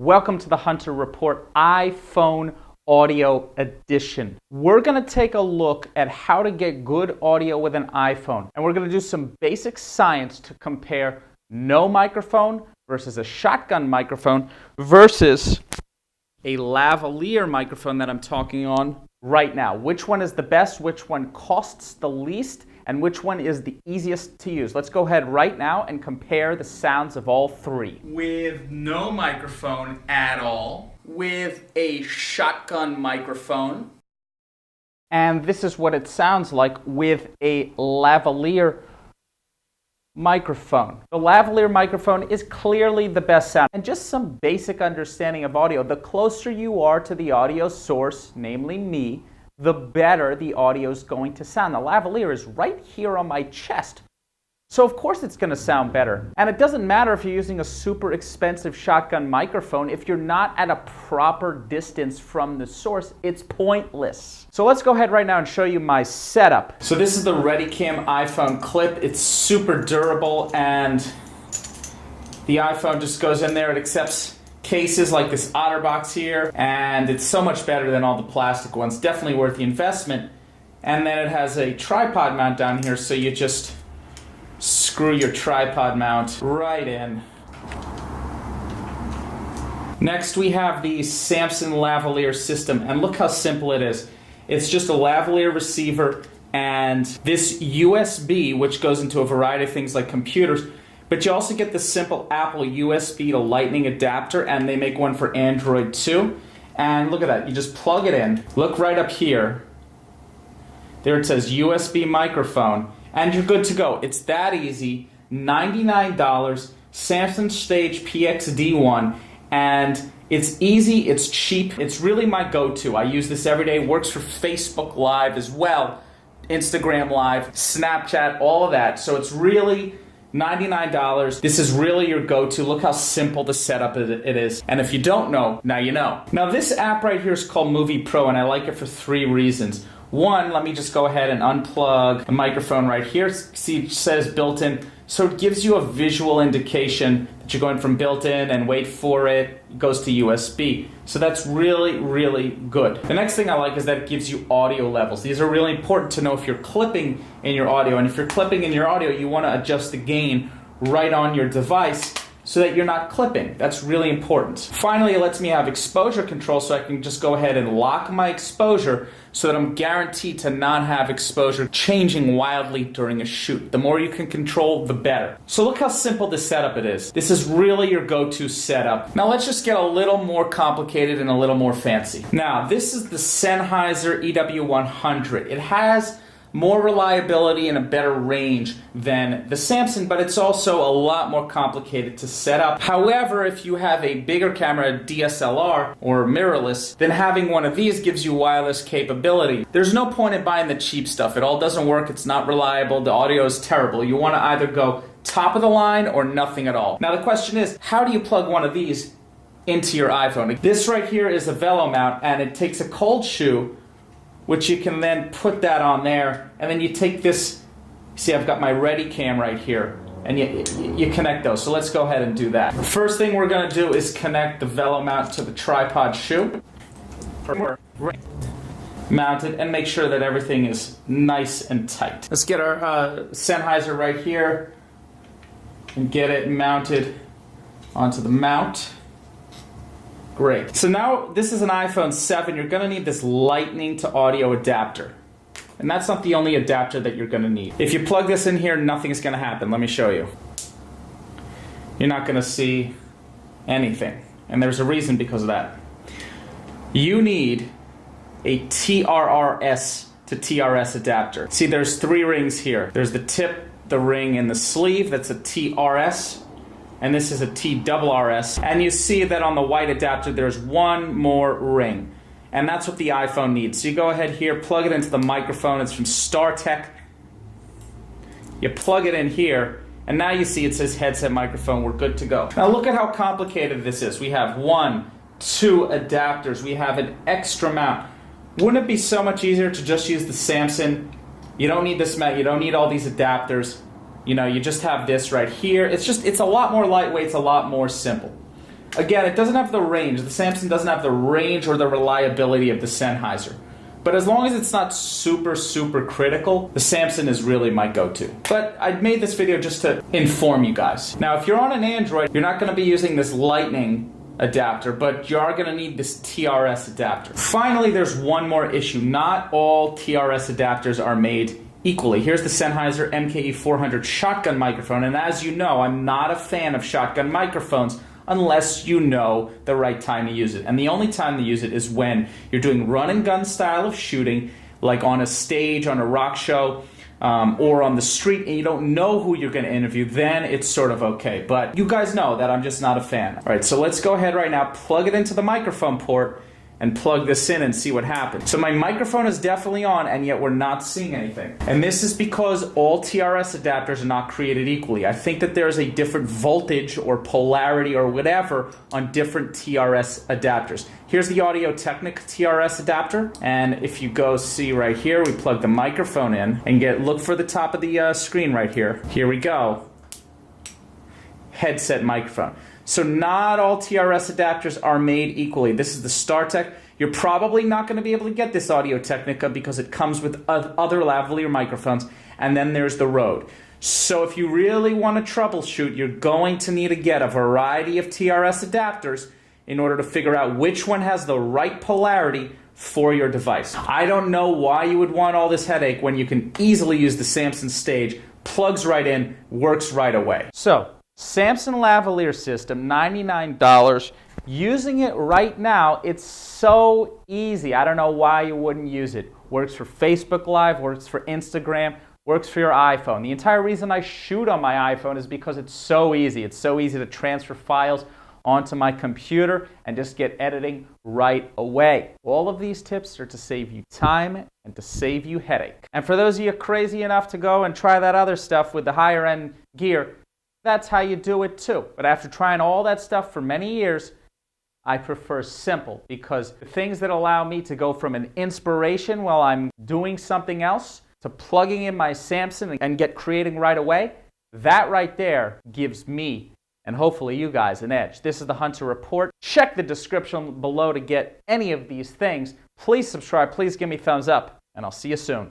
Welcome to the Hunter Report iPhone Audio Edition. We're going to take a look at how to get good audio with an iPhone. And we're going to do some basic science to compare no microphone versus a shotgun microphone versus a lavalier microphone that I'm talking on right now. Which one is the best, which one costs the least, and which one is the easiest to use. Let's go ahead right now and compare the sounds of all three. With no microphone at all, with a shotgun microphone, and this is what it sounds like with a lavalier microphone. The lavalier microphone is clearly the best sound. And just some basic understanding of audio. The closer you are to the audio source, namely me, the better the audio is going to sound. The lavalier is right here on my chest. So of course it's going to sound better. And it doesn't matter if you're using a super expensive shotgun microphone. If you're not at a proper distance from the source, it's pointless. So let's go ahead right now and show you my setup. So this is the ReadyCam iPhone clip. It's super durable and the iPhone just goes in there. It accepts cases like this OtterBox here, and it's so much better than all the plastic ones. Definitely worth the investment. And then it has a tripod mount down here, so you just screw your tripod mount right in. Next we have the Samson lavalier system, and look how simple it is. It's just a lavalier receiver and this USB, which goes into a variety of things like computers. But you also get the simple Apple USB to Lightning adapter, and they make one for Android too. And look at that, you just plug it in. Look right up here. There it says USB microphone, and you're good to go. It's that easy. $99, Samson Stage PX-D1, and it's easy, it's cheap. It's really my go-to. I use this every day. Works for Facebook Live as well, Instagram Live, Snapchat, all of that. So it's really $99. This is really your go-to. Look how simple the setup it is. And if you don't know, now you know. Now this app right here is called Movie Pro, and I like it for 3 reasons. One, let me just go ahead and unplug the microphone right here. See, it says built-in. So it gives you a visual indication that you're going from built-in, and wait for it, it goes to USB. So that's really, really good. The next thing I like is that it gives you audio levels. These are really important to know if you're clipping in your audio. And if you're clipping in your audio, you want to adjust the gain right on your device so that you're not clipping. That's really important. Finally, it lets me have exposure control, so I can just go ahead and lock my exposure so that I'm guaranteed to not have exposure changing wildly during a shoot. The more you can control, the better. So look how simple this setup it is. This is really your go-to setup. Now let's just get a little more complicated and a little more fancy. Now this is the Sennheiser EW100. It has more reliability and a better range than the Samson, but it's also a lot more complicated to set up. However, if you have a bigger camera, DSLR or mirrorless, then having one of these gives you wireless capability. There's no point in buying the cheap stuff. It all doesn't work, it's not reliable, the audio is terrible. You want to either go top of the line or nothing at all. Now the question is, how do you plug one of these into your iPhone? This right here is a Velo mount, and it takes a cold shoe, which you can then put that on there, and then you take this, see I've got my ReadyCam right here, and you connect those. So let's go ahead and do that. First thing we're going to do is connect the Velo mount to the tripod shoe. Mount it and make sure that everything is nice and tight. Let's get our Sennheiser right here and get it mounted onto the mount. Great. So now this is an iPhone 7. You're going to need this Lightning to audio adapter. And that's not the only adapter that you're going to need. If you plug this in here, nothing's going to happen. Let me show you. You're not going to see anything. And there's a reason because of that. You need a TRRS to TRS adapter. See, there's 3 rings here. There's the tip, the ring, and the sleeve. That's a TRS. And this is a TRRS. And you see that on the white adapter, there's 1 more ring. And that's what the iPhone needs. So you go ahead here, plug it into the microphone. It's from StarTech. You plug it in here, and now you see it says headset microphone. We're good to go. Now look at how complicated this is. We have 1, 2 adapters. We have an extra mount. Wouldn't it be so much easier to just use the Samson? You don't need this mount. You don't need all these adapters. You know, you just have this right here. It's a lot more lightweight, it's a lot more simple. Again, it doesn't have the range. The Samson doesn't have the range or the reliability of the Sennheiser. But as long as it's not super, super critical, the Samson is really my go-to. But I made this video just to inform you guys. Now, if you're on an Android, you're not going to be using this Lightning adapter, but you are going to need this TRS adapter. Finally, there's one more issue. Not all TRS adapters are made equally. Here's the Sennheiser MKE 400 shotgun microphone, and as you know, I'm not a fan of shotgun microphones unless you know the right time to use it. And the only time to use it is when you're doing run and gun style of shooting, like on a stage, on a rock show, or on the street, and you don't know who you're going to interview, then it's sort of okay. But you guys know that I'm just not a fan. All right, so let's go ahead right now, plug it into the microphone port, and plug this in and see what happens. So my microphone is definitely on, and yet we're not seeing anything. And this is because all TRS adapters are not created equally. I think that there's a different voltage or polarity or whatever on different TRS adapters. Here's the Audio-Technica TRS adapter, and if you go see right here, we plug the microphone in, and look for the top of the screen right here. Here we go. Headset microphone. So not all TRS adapters are made equally. This is the StarTech. You're probably not going to be able to get this Audio-Technica because it comes with other lavalier microphones, and then there's the Rode. So if you really want to troubleshoot, you're going to need to get a variety of TRS adapters in order to figure out which one has the right polarity for your device. I don't know why you would want all this headache when you can easily use the Samson Stage, plugs right in, works right away. So, Samson lavalier system, $99. Using it right now, it's so easy. I don't know why you wouldn't use it. Works for Facebook Live, works for Instagram, works for your iPhone. The entire reason I shoot on my iPhone is because it's so easy. It's so easy to transfer files onto my computer and just get editing right away. All of these tips are to save you time and to save you headache. And for those of you crazy enough to go and try that other stuff with the higher end gear, that's how you do it too. But after trying all that stuff for many years, I prefer simple, because the things that allow me to go from an inspiration while I'm doing something else to plugging in my Samson and get creating right away, that right there gives me and hopefully you guys an edge. This is the Hunter Report. Check the description below to get any of these things. Please subscribe, please give me thumbs up, and I'll see you soon.